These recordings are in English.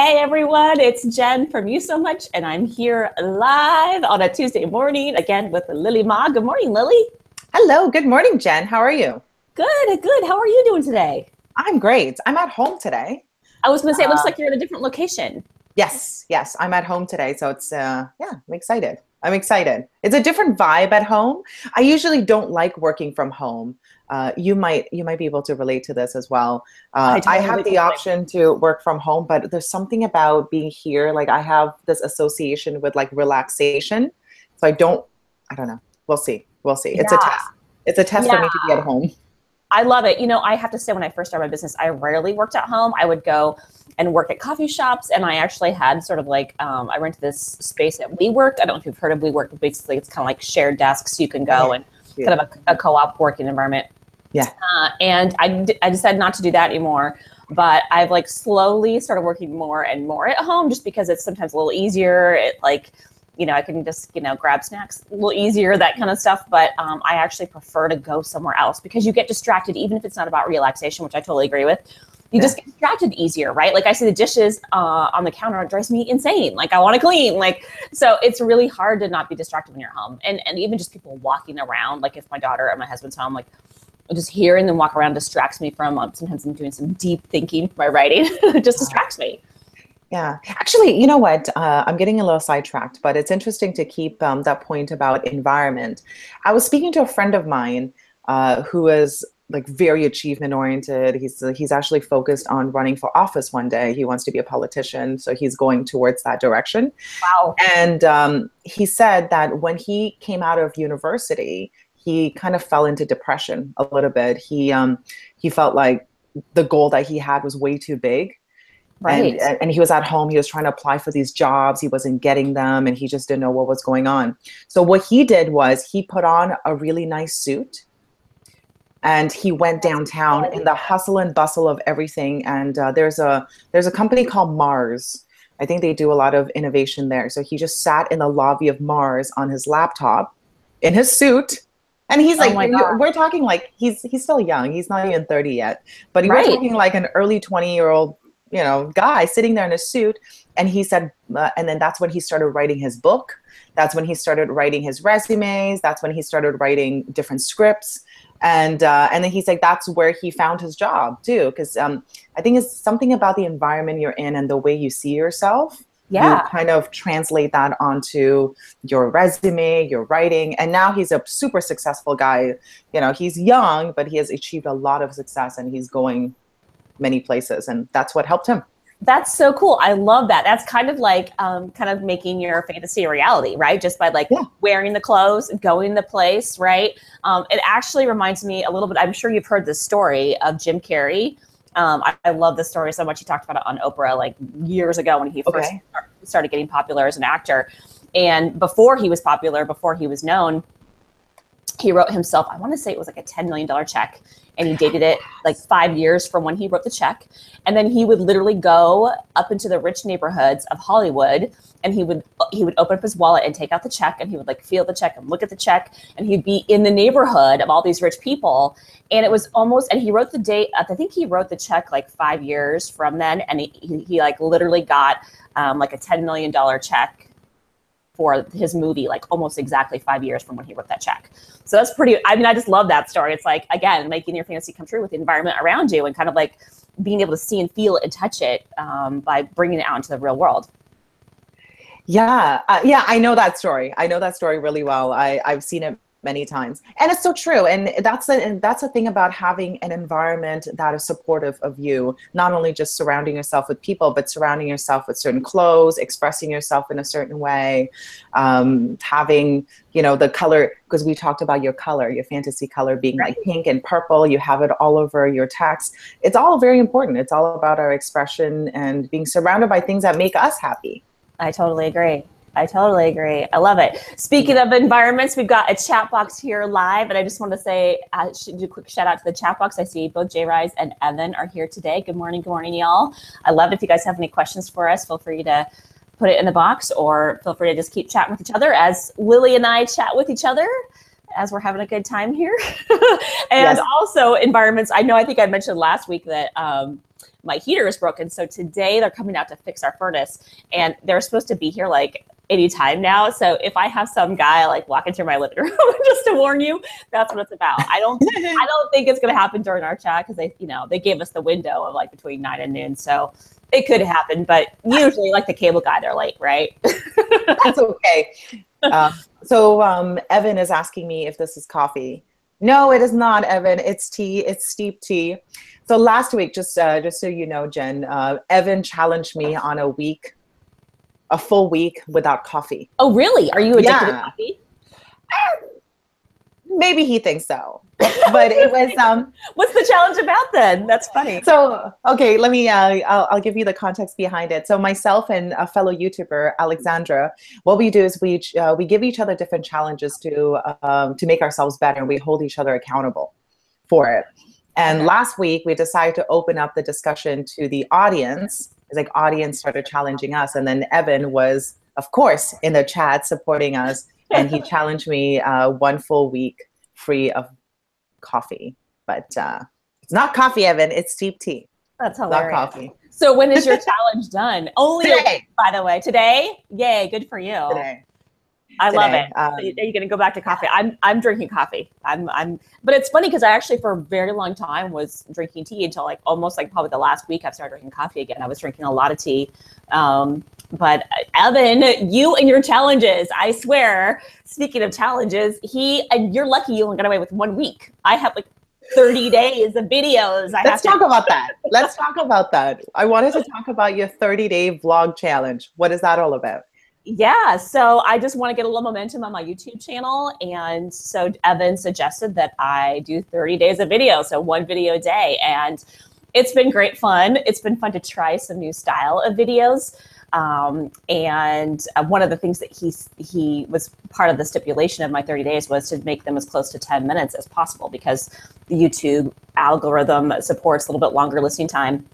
Hey everyone, it's Jen from You So Much, and I'm here live on a Tuesday morning again with Lily Ma. Good morning, Lily. Hello, good morning, Jen. How are you? Good, good. How are you doing today? I'm great. I'm at home today. I was going to say, it looks Uh, like you're at a different location. yes, I'm at home today. So it's, yeah, I'm excited. I'm excited. It's a different vibe at home. I usually don't like working from home. You might be able to relate to this as well. I I have totally the option to work from home, but there's something about being here. Like I have this association with like relaxation. So I don't know. We'll see. We'll see. It's a Yeah, test. It's a test for yeah. me to be at home. I love it. You know, I have to say, when I first started my business, I rarely worked at home. I would go and work at coffee shops, and I actually had sort of like I rented this space at WeWork. I don't know if you've heard of WeWork, but basically it's kind of like shared desks. You can go and Yeah. kind of a co-op working environment. Yeah. And I decided not to do that anymore. But I've like slowly started working more and more at home, just because it's sometimes a little easier. I can just, grab snacks a little easier, that kind of stuff. But I actually prefer to go somewhere else, because you get distracted, even if it's not about relaxation, which I totally agree with. You just get distracted easier, right? Like I see the dishes on the counter, it drives me insane. Like I want to clean. So it's really hard to not be distracted when you're home. And even just people walking around, like if my daughter or my husband's home, like just hearing them walk around distracts me from, sometimes I'm doing some deep thinking for my writing. It just distracts me. Yeah. Actually, you know what? I'm getting a little sidetracked, but it's interesting to keep that point about environment. I was speaking to a friend of mine who is like very achievement oriented. He's actually focused on running for office one day. He wants to be a politician, so he's going towards that direction. Wow. And he said that when he came out of university, he kind of fell into depression a little bit. He felt like the goal that he had was way too big, and Right. and he was at home. He was trying to apply for these jobs. He wasn't getting them, and he just didn't know what was going on. So what he did was he put on a really nice suit, and he went downtown in the hustle and bustle of everything. And there's a company called Mars. I think they do a lot of innovation there. So he just sat in the lobby of Mars on his laptop in his suit. And he's Oh like, my God. we're talking like he's still young. He's not even 30 yet. But we're Right. talking like an early 20-year-old, guy sitting there in a suit. And he said, and then that's when he started writing his book. That's when he started writing his resumes. That's when he started writing different scripts. And then he's like, that's where he found his job too. Because I think it's something about the environment you're in and the way you see yourself. You Yeah. kind of translate that onto your resume, your writing. And now he's a super successful guy. He's young, but he has achieved a lot of success, and he's going many places. And that's what helped him. That's so cool. I love that. That's kind of like kind of making your fantasy a reality, right? Just by like Yeah. wearing the clothes, going the place, right? It actually reminds me a little bit, I'm sure you've heard this story of Jim Carrey. I love this story so much. He talked about it on Oprah like years ago when he first Okay. started getting popular as an actor. And before he was popular, before he was known, he wrote himself, I want to say it was like a $10 million check, and he dated it like 5 years from when he wrote the check. And then he would literally go up into the rich neighborhoods of Hollywood, and he would open up his wallet and take out the check, and he would like feel the check and look at the check, and he'd be in the neighborhood of all these rich people. And it was almost, and he wrote the date, I think he wrote the check like 5 years from then, and he like literally got like a $10 million check for his movie, like almost exactly 5 years from when he wrote that check. So that's pretty, I just love that story. It's like, again, making your fantasy come true with the environment around you, and kind of like being able to see and feel it and touch it by bringing it out into the real world. Yeah. Yeah, I know that story. I know that story really well. I've seen it many times, and it's so true. And that's the thing about having an environment that is supportive of you, not only just surrounding yourself with people, but surrounding yourself with certain clothes, expressing yourself in a certain way, having, the color, because we talked about your color, your fantasy color being like pink and purple. You have it all over your text. It's all very important. It's all about our expression and being surrounded by things that make us happy. I totally agree. I totally agree. I love it. Speaking of environments, we've got a chat box here live, and I just want to say, I should do a quick shout out to the chat box. I see both Jay Rise and Evan are here today. Good morning, y'all. I love it. If you guys have any questions for us, feel free to put it in the box, or feel free to just keep chatting with each other as Lily and I chat with each other as we're having a good time here. And Yes. also environments. I think I mentioned last week that my heater is broken. So today they're coming out to fix our furnace, and they're supposed to be here like anytime now. So if I have some guy like walking through my living room, just to warn you, that's what it's about. I don't think it's going to happen during our chat, because they gave us the window of like between 9 and noon. So it could happen, but usually like the cable guy, they're late, right? That's okay. So Evan is asking me if this is coffee. No, it is not, Evan. It's tea. It's steep tea. So last week, just so you know, Jen, Evan challenged me on a full week without coffee. Oh, really? Are you addicted to coffee? Maybe he thinks so, but it was. What's the challenge about then? That's funny. So, okay, let me. I'll give you the context behind it. So, myself and a fellow YouTuber, Alexandra, what we do is we give each other different challenges to make ourselves better, and we hold each other accountable for it. And last week, we decided to open up the discussion to the audience. It's like audience started challenging us, and then Evan was, of course, in the chat supporting us. And he challenged me 1 full week free of coffee. But it's not coffee, Evan. It's steep tea. That's hilarious. Not coffee. So when is your challenge done? Only today. By the way. Today? Yay, good for you. Today. I love it. So you're going to go back to coffee. I'm drinking coffee. But it's funny because I actually for a very long time was drinking tea until like almost like probably the last week I've started drinking coffee again. I was drinking a lot of tea. But Evan, you and your challenges, I swear, speaking of challenges, and you're lucky you only got away with 1 week. I have like 30 days of videos. Let's talk about that. Let's talk about that. I wanted to talk about your 30-day vlog challenge. What is that all about? Yeah, so I just want to get a little momentum on my YouTube channel. And so Evan suggested that I do 30 days of video, so 1 video a day. And it's been great fun. It's been fun to try some new style of videos. And one of the things that he was part of the stipulation of my 30 days was to make them as close to 10 minutes as possible, because the YouTube algorithm supports a little bit longer listening time.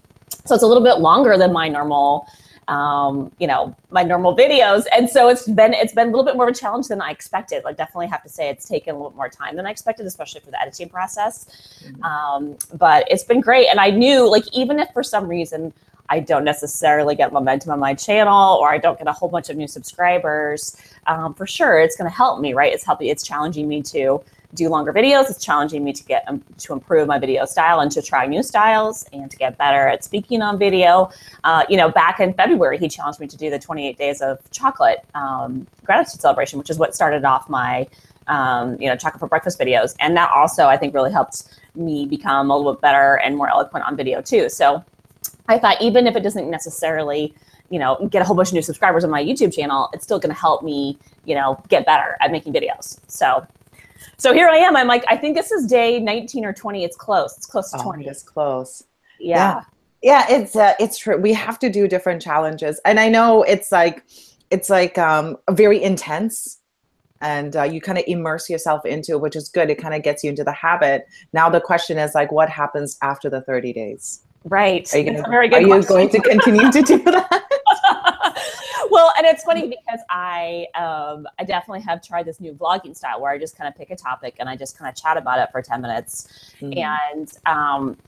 So it's a little bit longer than my normal my normal videos. And so it's been a little bit more of a challenge than I expected. Like, definitely have to say it's taken a little bit more time than I expected, especially for the editing process. But it's been great. And I knew, like, even if for some reason I don't necessarily get momentum on my channel, or I don't get a whole bunch of new subscribers, for sure it's going to help me, right? It's challenging me to do longer videos. It's challenging me to to improve my video style and to try new styles and to get better at speaking on video. Back in February, he challenged me to do the 28 days of chocolate gratitude celebration, which is what started off my chocolate for breakfast videos. And that also, I think, really helped me become a little bit better and more eloquent on video too. So I thought, even if it doesn't necessarily, get a whole bunch of new subscribers on my YouTube channel, it's still going to help me, get better at making videos. So here I am. I'm like, I think this is day 19 or 20. It's close. It's close to 20. It's close. Yeah. Yeah, it's true. We have to do different challenges. And I know it's very intense, and you kind of immerse yourself into it, which is good. It kind of gets you into the habit. Now the question is, like, what happens after the 30 days? Right. Are you going to continue to do that? Well, and it's funny because I definitely have tried this new vlogging style where I just kind of pick a topic and I just kind of chat about it for 10 minutes. And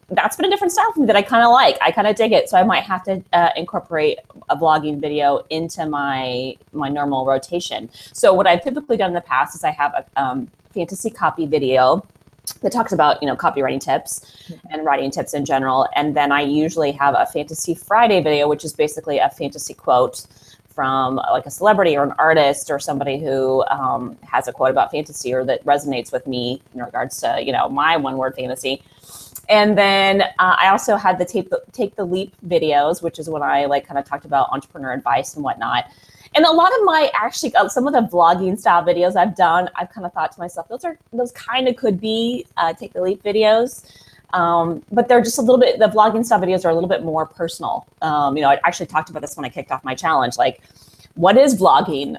that's been a different style for me that I kind of like. I kind of dig it. So I might have to incorporate a vlogging video into my normal rotation. So what I've typically done in the past is I have a fantasy copy video that talks about, copywriting tips and writing tips in general. And then I usually have a Fantasy Friday video, which is basically a fantasy quote from like a celebrity or an artist or somebody who has a quote about fantasy or that resonates with me in regards to, my one-word fantasy. And then I also had the Take the Leap videos, which is when I kind of talked about entrepreneur advice and whatnot. And a lot of some of the vlogging style videos I've done, I've kind of thought to myself, those kind of could be Take the Leap videos. But they're just the vlogging style videos are a little bit more personal. I actually talked about this when I kicked off my challenge, like, what is vlogging?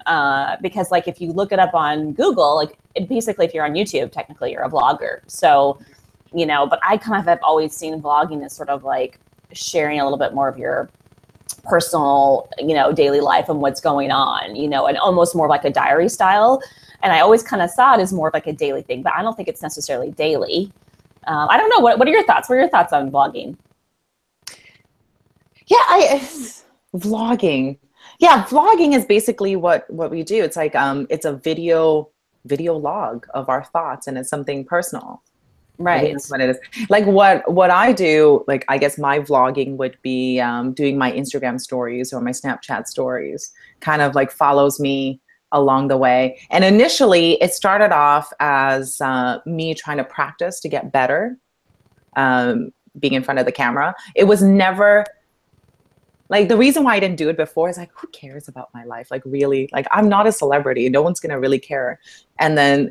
Because if you look it up on Google, basically if you're on YouTube, technically you're a vlogger. So, but I kind of have always seen vlogging as sort of like sharing a little bit more of your personal, daily life and what's going on, and almost more like a diary style. And I always kind of saw it as more of like a daily thing, but I don't think it's necessarily daily. I don't know. What are your thoughts? What are your thoughts on vlogging? Yeah, vlogging. Yeah, vlogging is basically what we do. It's like it's a video log of our thoughts, and it's something personal. I think Right. that's what it is. Like what I do, like I guess my vlogging would be doing my Instagram stories or my Snapchat stories, kind of like follows me along the way. And initially it started off as me trying to practice to get better, being in front of the camera. It was never like, the reason why I didn't do it before is like, who cares about my life? Like, really, like, I'm not a celebrity. No one's gonna really care. And then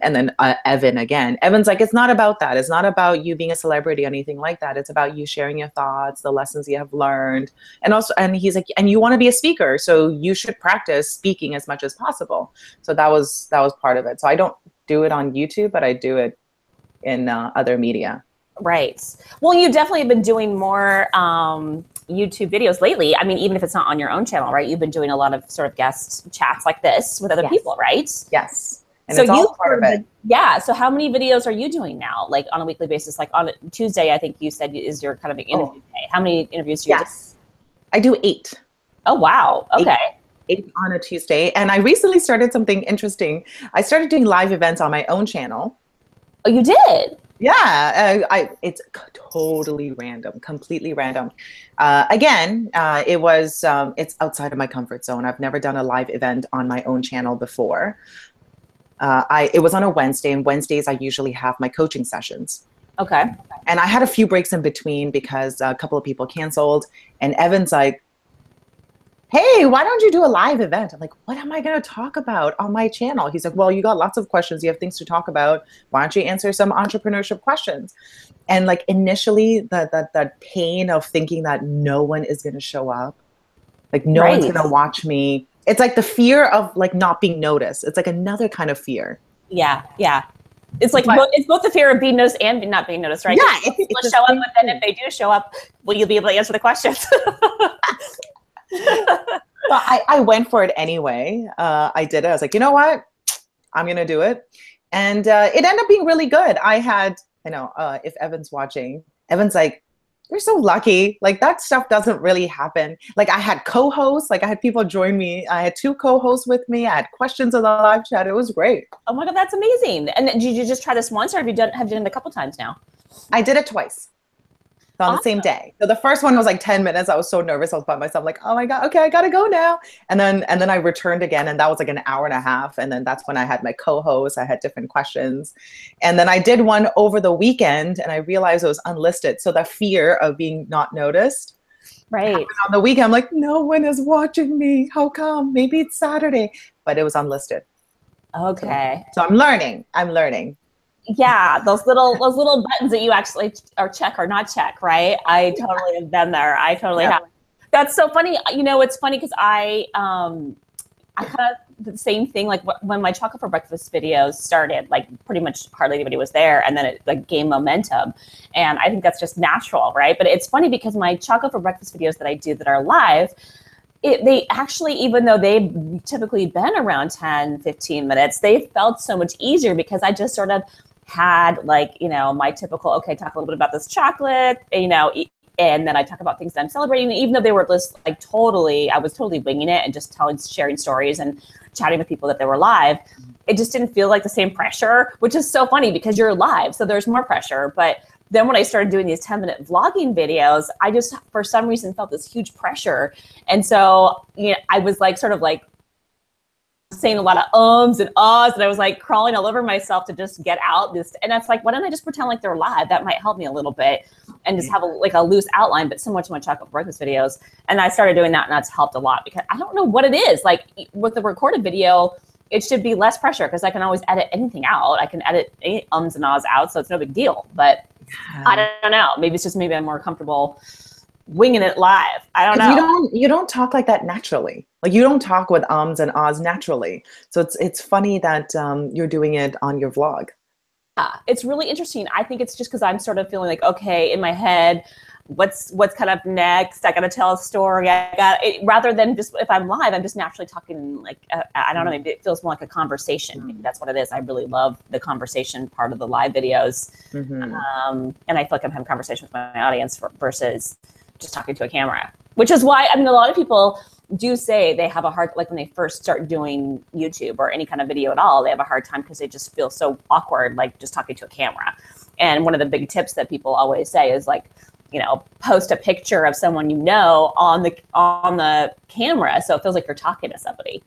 Evan again. Evan's like, it's not about that. It's not about you being a celebrity or anything like that. It's about you sharing your thoughts, the lessons you have learned, and also, and he's like, and you want to be a speaker, so you should practice speaking as much as possible. So that was part of it. So I don't do it on YouTube, but I do it in other media. Right. Well, you definitely have been doing more YouTube videos lately. I mean, even if it's not on your own channel, right? You've been doing a lot of sort of guest chats like this with other people, right? Yes. And so it's all part of it. Yeah. So how many videos are you doing now? Like on a weekly basis? Like on Tuesday, I think you said is your kind of interview day. How many interviews do you do? I do 8. Oh, wow. Okay. 8 on a Tuesday. And I recently started something interesting. I started doing live events on my own channel. Oh, you did? Yeah, it's totally random, completely random. Again, it's outside of my comfort zone. I've never done a live event on my own channel before. It was on a Wednesday, and Wednesdays I usually have my coaching sessions. Okay. And I had a few breaks in between because a couple of people canceled, and Evan's like, hey, why don't you do a live event? I'm like, what am I going to talk about on my channel? He's like, well, you got lots of questions. You have things to talk about. Why don't you answer some entrepreneurship questions? And like initially the pain of thinking that no one is going to show up, like no one's going to watch me. It's like the fear of like not being noticed. It's like another kind of fear. Yeah. Yeah. It's like, it's both the fear of being noticed and not being noticed, right? Yeah. People show up, but then if they do show up, will you be able to answer the questions? Well, I went for it anyway. I did it. I was like, you know what? I'm going to do it. And it ended up being really good. If Evan's watching, Evan's like, you're so lucky. Like that stuff doesn't really happen. Like I had co-hosts, like I had people join me. I had 2 co-hosts with me. I had questions in the live chat. It was great. Oh my God, that's amazing. And did you just try this once, or have you done it a couple times now? I did it twice. On the same day. So the first one was like 10 minutes. I was so nervous. I was by myself like, oh my God, okay, I gotta go now. And then I returned again, and that was like an hour and a half. And then that's when I had my co-host. I had different questions. And then I did one over the weekend, and I realized it was unlisted. So the fear of being not noticed. Right. On the weekend, I'm like, no one is watching me. How come? Maybe it's Saturday. But it was unlisted. Okay. So I'm learning. Yeah, those little buttons that you actually are check or not check, right? I totally have been there. I totally have. That's so funny. You know, it's funny because I kind of the same thing. Like when my chocolate for breakfast videos started, like pretty much hardly anybody was there, and then it like gained momentum. And I think that's just natural, right? But it's funny because my chocolate for breakfast videos that I do that are live, they actually, even though they've typically been around 10, 15 minutes, they felt so much easier because I just sort of had like, my typical, okay, talk a little bit about this chocolate, and then I talk about things that I'm celebrating, even though they were just like I was totally winging it and just sharing stories and chatting with people that they were live. It just didn't feel like the same pressure, which is so funny because you're live. So there's more pressure. But then when I started doing these 10-minute vlogging videos, I just, for some reason, felt this huge pressure. And so, I was like, sort of like, saying a lot of ums and ahs, and I was like crawling all over myself to just get out this. And that's like, why don't I just pretend like they're live? That might help me a little bit, and just have a loose outline, but similar to my chocolate breakfast videos. And I started doing that, and that's helped a lot because I don't know what it is. Like with the recorded video, it should be less pressure because I can always edit anything out. I can edit any ums and ahs out, so it's no big deal. But I don't know. Maybe I'm more comfortable winging it live. I don't know. You don't talk like that naturally. Like you don't talk with ums and ahs naturally. So it's funny that you're doing it on your vlog. Yeah, it's really interesting. I think it's just because I'm sort of feeling like, okay, in my head, what's kind of next? I got to tell a story. Rather than just, if I'm live, I'm just naturally talking like, I don't know, maybe it feels more like a conversation. Maybe that's what it is. I really love the conversation part of the live videos. And I feel like I'm having a conversation with my audience versus just talking to a camera. Which is why, I mean, a lot of people do say they have a hard, like when they first start doing YouTube or any kind of video at all, they have a hard time because they just feel so awkward, like just talking to a camera. And one of the big tips that people always say is like, you know, post a picture of someone you know on the camera, so it feels like you're talking to somebody.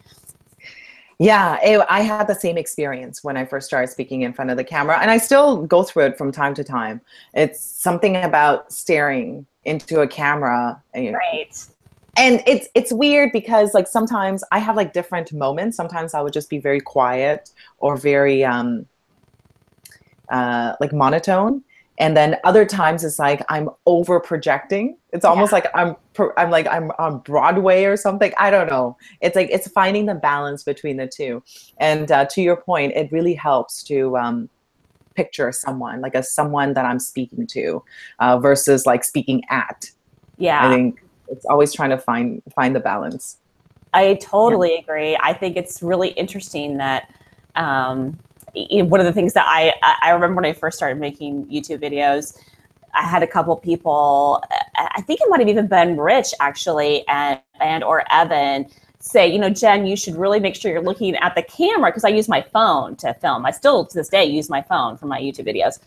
Yeah, I had the same experience when I first started speaking in front of the camera, and I still go through it from time to time. It's something about staring into a camera, Right. And it's weird because like sometimes I have like different moments. Sometimes I would just be very quiet or very like monotone. And then other times it's like I'm over projecting. It's almost like I'm on Broadway or something. I don't know. It's like it's finding the balance between the two. And to your point, it really helps to picture someone like someone that I'm speaking to versus like speaking at. Yeah. I think it's always trying to find the balance. I totally agree. I think it's really interesting that one of the things that I remember when I first started making YouTube videos, I had a couple people, I think it might have even been Rich actually, and or Evan, say, you know, Jen, you should really make sure you're looking at the camera, because I use my phone to film. I still to this day use my phone for my YouTube videos.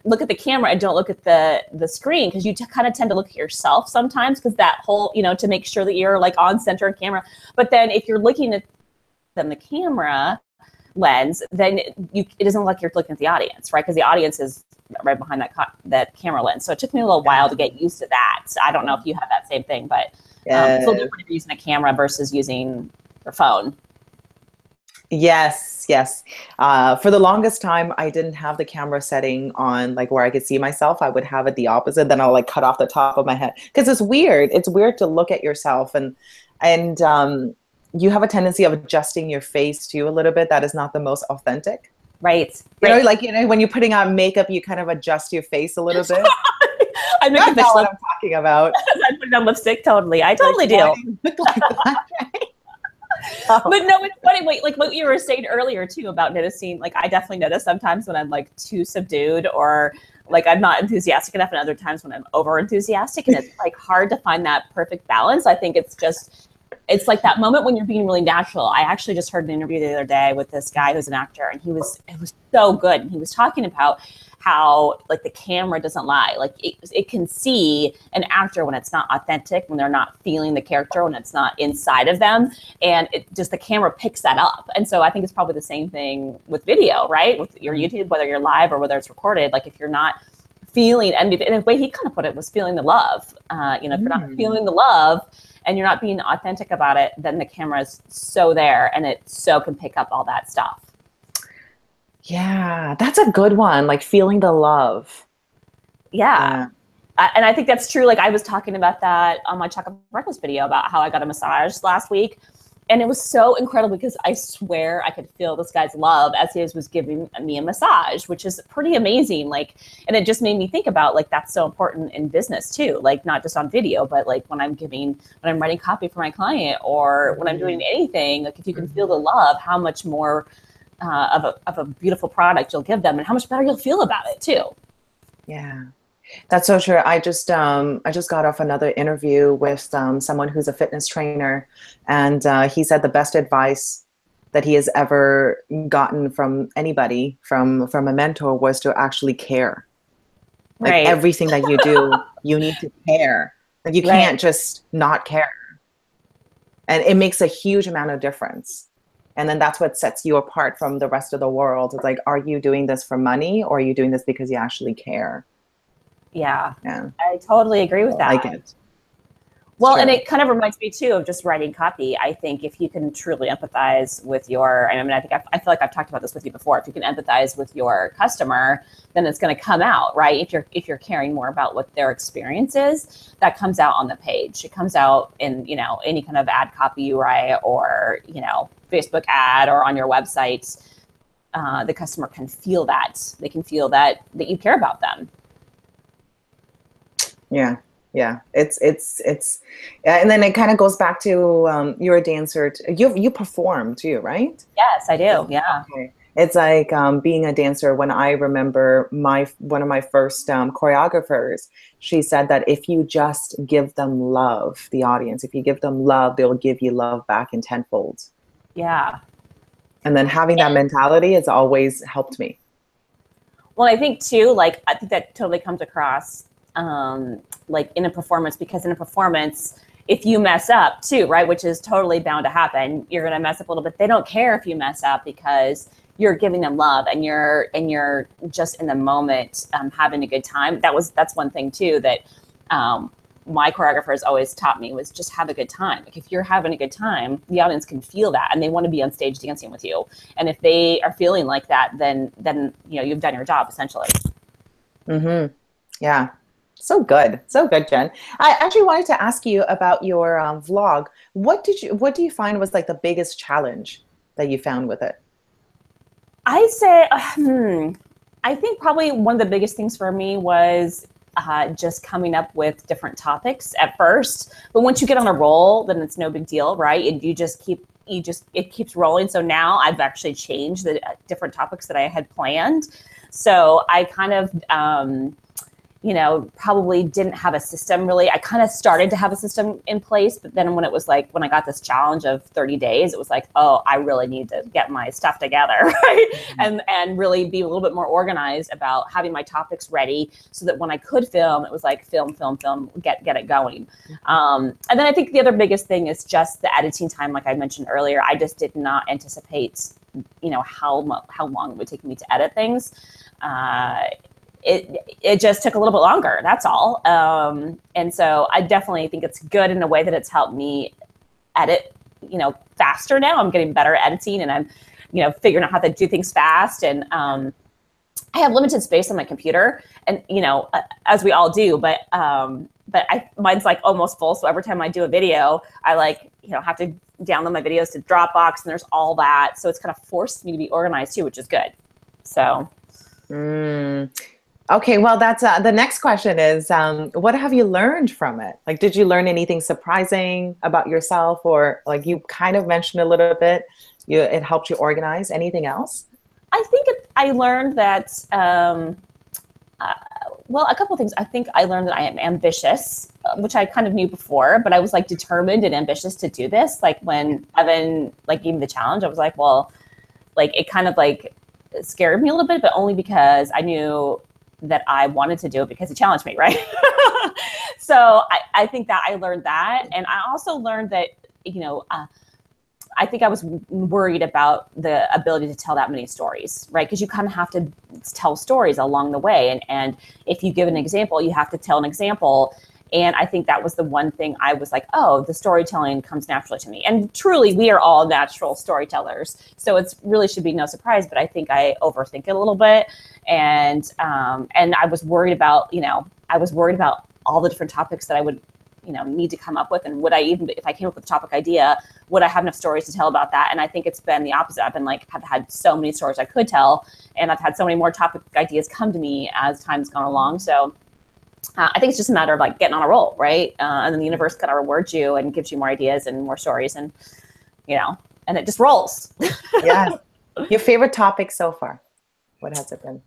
Look at the camera and don't look at the screen, because you kind of tend to look at yourself sometimes, because that whole, you know, to make sure that you're like on center of camera. But then if you're looking at the camera lens, then it doesn't look like you're looking at the audience, right? Because the audience is right behind that camera lens. So it took me a little while to get used to that. So I don't know if you have that same thing, but it's a little different if you're using a camera versus using your phone. Yes, yes. For the longest time, I didn't have the camera setting on like where I could see myself. I would have it the opposite. Then I'll like cut off the top of my head, because it's weird. It's weird to look at yourself and you have a tendency of adjusting your face too a little bit. That is not the most authentic. Right. You know, like, you know, when you're putting on makeup, you kind of adjust your face a little bit. I make That's not what I'm talking about. I put on lipstick. Totally. I totally do. Look like that, right? But no, it's funny. Wait, like what you were saying earlier too about noticing, like I definitely notice sometimes when I'm like too subdued or like I'm not enthusiastic enough, and other times when I'm over enthusiastic, and it's like hard to find that perfect balance. I think it's like that moment when you're being really natural. I actually just heard an interview the other day with this guy who's an actor, and it was so good. And he was talking about how like the camera doesn't lie. Like it can see an actor when it's not authentic, when they're not feeling the character, when it's not inside of them. And it just, the camera picks that up. And so I think it's probably the same thing with video, right? With your YouTube, whether you're live or whether it's recorded, like if you're not feeling, and the way he kind of put it was feeling the love. You know, if you're not feeling the love and you're not being authentic about it, then the camera's so there and it so can pick up all that stuff. Yeah, that's a good one. Like feeling the love. Yeah. And I think that's true. Like I was talking about that on my Chocolate Breakfast video about how I got a massage last week. And it was so incredible because I swear I could feel this guy's love as he was giving me a massage, which is pretty amazing. Like, and it just made me think about like, that's so important in business too. Like not just on video, but like when I'm writing copy for my client or when I'm doing anything, like if you can feel the love, how much more of a beautiful product you'll give them and how much better you'll feel about it too. Yeah. That's so true. I just got off another interview with someone who's a fitness trainer, and he said the best advice that he has ever gotten from anybody, from a mentor, was to actually care. Like right. Everything that you do, you need to care. Like you can't just not care. And it makes a huge amount of difference. And then that's what sets you apart from the rest of the world. It's like, are you doing this for money, or are you doing this because you actually care? Yeah, I totally agree with that. I like it. Well, and it kind of reminds me too of just writing copy. I think if you can truly empathize with I feel like I've talked about this with you before. If you can empathize with your customer, then it's going to come out, right? If you're caring more about what their experience is, that comes out on the page. It comes out in, you know, any kind of ad copy you write, or, you know, Facebook ad, or on your website. The customer can feel that. They can feel that you care about them. Yeah. It's and then it kind of goes back to you're a dancer. You perform too, right? Yes, I do. Yeah. Okay. It's like being a dancer. When I remember one of my first choreographers, she said that if you just give them love, the audience, if you give them love, they'll give you love back in tenfold. Yeah. And then having that mentality has always helped me. Well, I think too, like, I think that totally comes across, like in a performance, because in a performance, if you mess up too, right, which is totally bound to happen, you're going to mess up a little bit. They don't care if you mess up because you're giving them love and you're just in the moment, having a good time. That's one thing too that my choreographers always taught me, was just have a good time. Like if you're having a good time, the audience can feel that and they want to be on stage dancing with you. And if they are feeling like that, then you've done your job essentially. Mm-hmm. Yeah. So good. So good, Jen. I actually wanted to ask you about your vlog. What do you find was like the biggest challenge that you found with it? I say, I think probably one of the biggest things for me was just coming up with different topics at first. But once you get on a roll, then it's no big deal, right? And it keeps rolling. So now I've actually changed the different topics that I had planned. So I kind of, probably didn't have a system really. I kind of started to have a system in place, but then when I got this challenge of 30 days, it was like, oh, I really need to get my stuff together, right? Mm-hmm. And really be a little bit more organized about having my topics ready so that when I could film, it was like film, get it going. Mm-hmm. And then I think the other biggest thing is just the editing time. Like I mentioned earlier, I just did not anticipate, how long it would take me to edit things. It just took a little bit longer. That's all. And so I definitely think it's good in a way that it's helped me edit, faster now. I'm getting better at editing and I'm, figuring out how to do things fast. And I have limited space on my computer and, as we all do, but mine's like almost full. So every time I do a video, I have to download my videos to Dropbox and there's all that. So it's kind of forced me to be organized too, which is good. So. Okay, well, that's the next question is, what have you learned from it? Like, did you learn anything surprising about yourself, or like you kind of mentioned a little bit, it helped you organize? Anything else? I think I learned that, well, a couple of things. I think I learned that I am ambitious, which I kind of knew before, but I was like determined and ambitious to do this. Like when Evan gave me the challenge, I was like, well, like it kind of like scared me a little bit, but only because I knew that I wanted to do it because he challenged me, right? So I think that I learned that. And I also learned that, I think I was worried about the ability to tell that many stories, right? Because you kind of have to tell stories along the way. And if you give an example, you have to tell an example. And I think that was the one thing I was like, oh, the storytelling comes naturally to me. And truly, we are all natural storytellers. So it really should be no surprise, but I think I overthink it a little bit. And I was worried about, all the different topics that I would, need to come up with. And would I even, if I came up with a topic idea, would I have enough stories to tell about that? And I think it's been the opposite. I've been have had so many stories I could tell. And I've had so many more topic ideas come to me as time's gone along. So I think it's just a matter of getting on a roll, right? And then the universe kind of rewards you and gives you more ideas and more stories, and and it just rolls. Yeah. Your favorite topic so far? What has it been?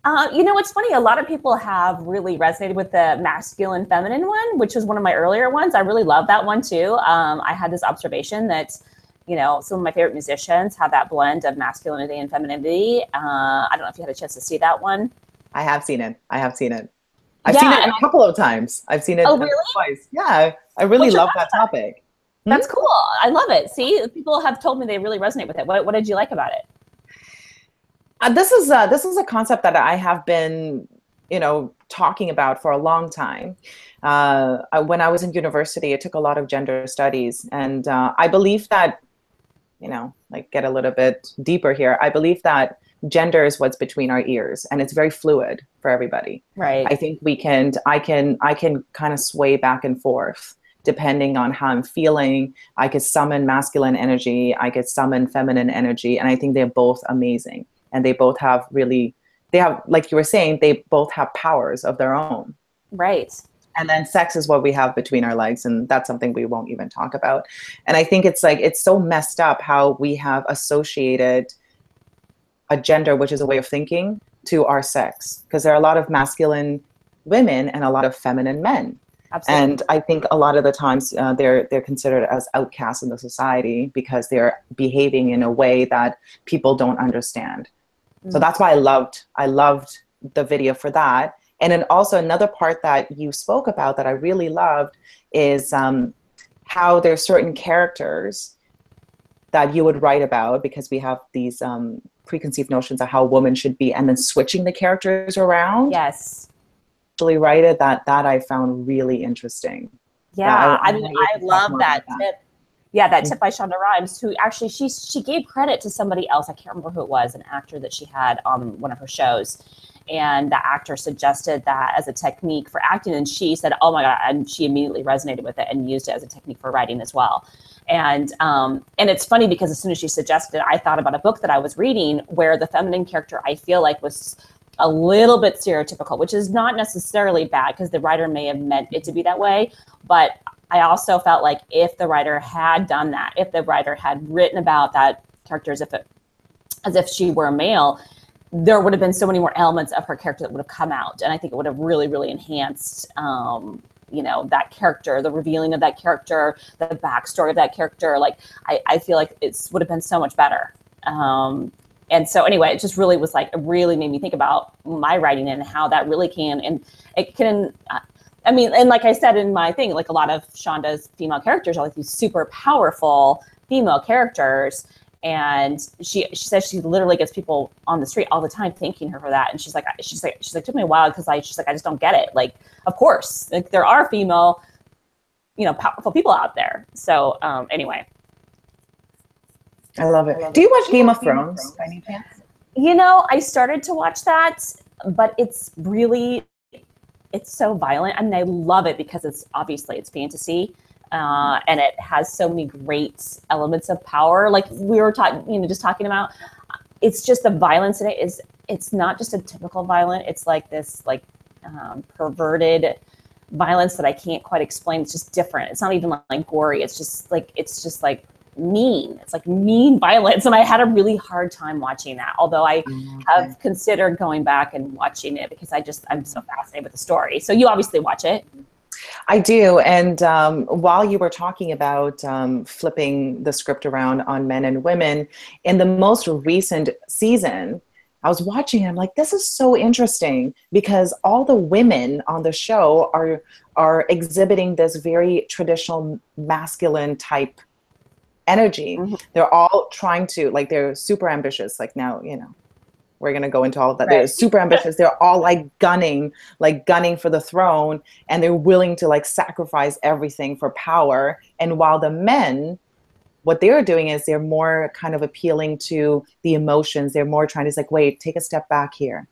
It's funny. A lot of people have really resonated with the masculine, feminine one, which was one of my earlier ones. I really love that one too. I had this observation that some of my favorite musicians have that blend of masculinity and femininity. I don't know if you had a chance to see that one. I have seen it. I've seen it a couple of times. I've seen it twice. Yeah, I really love that topic. That's cool. I love it. See, people have told me they really resonate with it. What did you like about it? This is a concept that I have been, talking about for a long time. When I was in university, I took a lot of gender studies, and I believe that, get a little bit deeper here. I believe that gender is what's between our ears, and it's very fluid for everybody. Right. I think I can kind of sway back and forth depending on how I'm feeling. I could summon masculine energy, I could summon feminine energy, and I think they're both amazing. And they both have like you were saying, they both have powers of their own. Right. And then sex is what we have between our legs, and that's something we won't even talk about. And I think it's so messed up how we have associated a gender, which is a way of thinking, to our sex, because there are a lot of masculine women and a lot of feminine men. Absolutely. And I think a lot of the times they're considered as outcasts in the society because they're behaving in a way that people don't understand. So that's why I loved the video for that. And then also another part that you spoke about that I really loved is how there's certain characters that you would write about, because we have these preconceived notions of how a woman should be, and then switching the characters around. Yes. Actually write it, that I found really interesting. Yeah, I mean, I love that tip. Yeah, that tip by Shonda Rhimes, who actually she gave credit to somebody else. I can't remember who it was, an actor that she had on one of her shows. And the actor suggested that as a technique for acting. And she said, oh my God, and she immediately resonated with it and used it as a technique for writing as well. And it's funny because as soon as she suggested it, I thought about a book that I was reading where the feminine character, I feel like, was a little bit stereotypical, which is not necessarily bad because the writer may have meant it to be that way. But I also felt like if the writer had done that, if the writer had written about that character as if she were a male, there would have been so many more elements of her character that would have come out. And I think it would have really, really enhanced, that character, the revealing of that character, the backstory of that character. Like, I feel like it would have been so much better. And so anyway, it just really was like, it really made me think about my writing and how that really can, and it can, and like I said in my thing, like a lot of Shonda's female characters are like these super powerful female characters. And she says she literally gets people on the street all the time thanking her for that. And she's like, took me a while because I just don't get it. Like, of course, like there are female, powerful people out there. So anyway. I love it. Do you watch Game of Thrones by any chance? I started to watch that, but it's so violent. I mean, I love it because it's fantasy. And it has so many great elements of power. Like we were just talking about, it's just the violence in it it's not just a typical violence. It's like this, perverted violence that I can't quite explain. It's just different. It's not even like gory. It's just like mean. It's like mean violence. And I had a really hard time watching that. Although I have considered going back and watching it because I'm so fascinated with the story. So you obviously watch it. I do. And while you were talking about flipping the script around on men and women, in the most recent season, I was watching and I'm like, this is so interesting because all the women on the show are exhibiting this very traditional masculine type energy. Mm-hmm. They're all trying to, they're super ambitious. Like now, we're going to go into all of that. Right. They're super ambitious. They're all gunning for the throne, and they're willing to sacrifice everything for power. And while the men, what they're doing is they're more kind of appealing to the emotions. They're more trying to wait, take a step back here.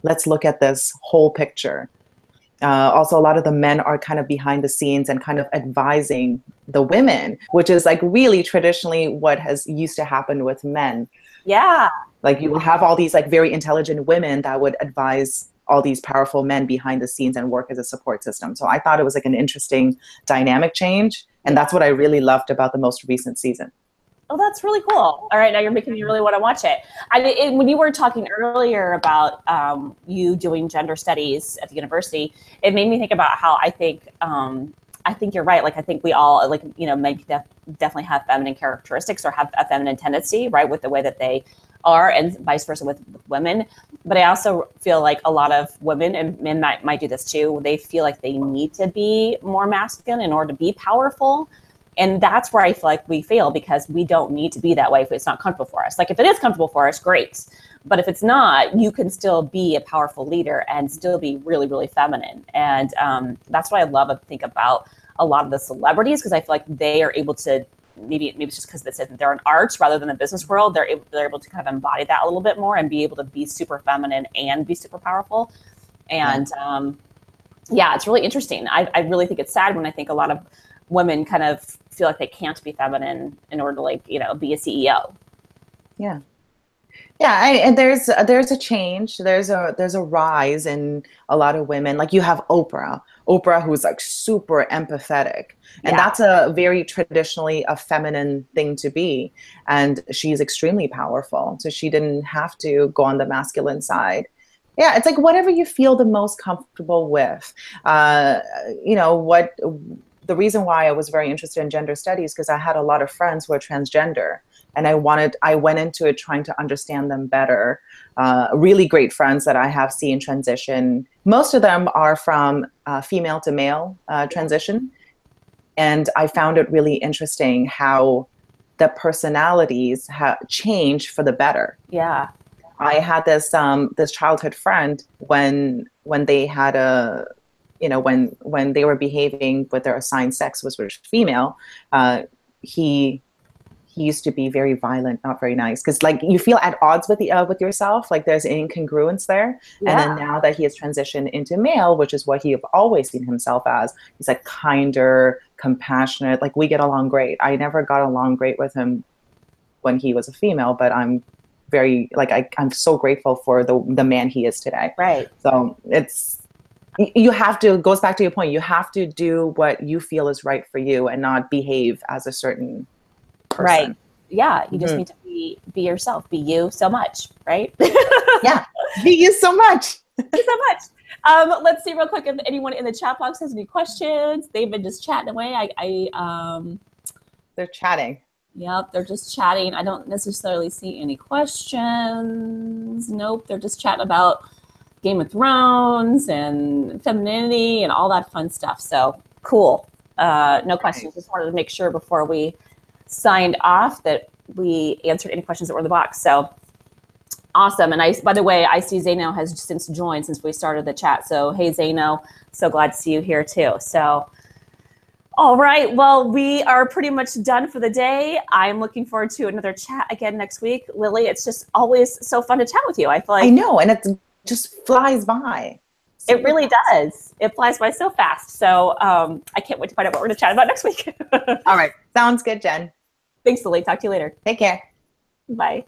Let's look at this whole picture. Also, a lot of the men are kind of behind the scenes and kind of advising the women, which is really traditionally what has used to happen with men. Yeah. You will have all these very intelligent women that would advise all these powerful men behind the scenes and work as a support system. So I thought it was an interesting dynamic change. And that's what I really loved about the most recent season. Oh, that's really cool. All right, now you're making me really want to watch it. When you were talking earlier about you doing gender studies at the university, it made me think about how I think you're right. I think we all, men definitely have feminine characteristics or have a feminine tendency, right, with the way that they are, and vice versa with women. But I also feel like a lot of women, and men might do this too, they feel like they need to be more masculine in order to be powerful. And that's where I feel like we fail, because we don't need to be that way if it's not comfortable for us. If it is comfortable for us, great. But if it's not, you can still be a powerful leader and still be really, really feminine. And that's what I love to think about a lot of the celebrities, because I feel like they are able to, maybe it's just because they're an arts rather than a business world, they're able to kind of embody that a little bit more and be able to be super feminine and be super powerful. And it's really interesting. I really think it's sad when I think a lot of women kind of feel like they can't be feminine in order to be a CEO. Yeah. Yeah, and there's a change. There's a rise in a lot of women. Like you have Oprah, who's like super empathetic, and Yeah. that's a very traditionally a feminine thing to be. And she's extremely powerful, so she didn't have to go on the masculine side. Yeah, it's like whatever you feel the most comfortable with. Uh, what the reason why I was very interested in gender studies because I had a lot of friends who are transgender, and I went into it trying to understand them better. Really great friends that I have seen transition. Most of them are from female to male transition, and I found it really interesting how the personalities have changed for the better. Yeah. I had this childhood friend when they had a when they were behaving with their assigned sex was female, he he used to be very violent, not very nice. Because like you feel at odds with yourself, like there's an incongruence there. Yeah. And then now that he has transitioned into male, which is what he have always seen himself as, he's like kinder, compassionate. Like we get along great. I never got along great with him when he was a female, but I'm very like I'm so grateful for the man he is today. Right. So you have to, it goes back to your point, you have to do what you feel is right for you and not behave as a certain person. Right. Yeah. You just need to be yourself, be you so much. Right. Yeah. Be you so much. Thank you so much. Let's see real quick if anyone in the chat box has any questions. They've been just chatting away. They're chatting. Yep, they're just chatting. I don't necessarily see any questions. Nope, they're just chatting about Game of Thrones and femininity and all that fun stuff. So cool. No questions. Just wanted to make sure before we signed off that we answered any questions that were in the box. So awesome. And by the way, I see Zaino has since joined since we started the chat. So hey, Zaino, so glad to see you here too. So all right. Well, we are pretty much done for the day. I'm looking forward to another chat again next week. Lily, it's just always so fun to chat with you. I feel like I know, and it just flies by. It really does. It flies by so fast. So I can't wait to find out what we're going to chat about next week. All right. Sounds good, Jen. Thanks, Lily. Talk to you later. Take care. Bye.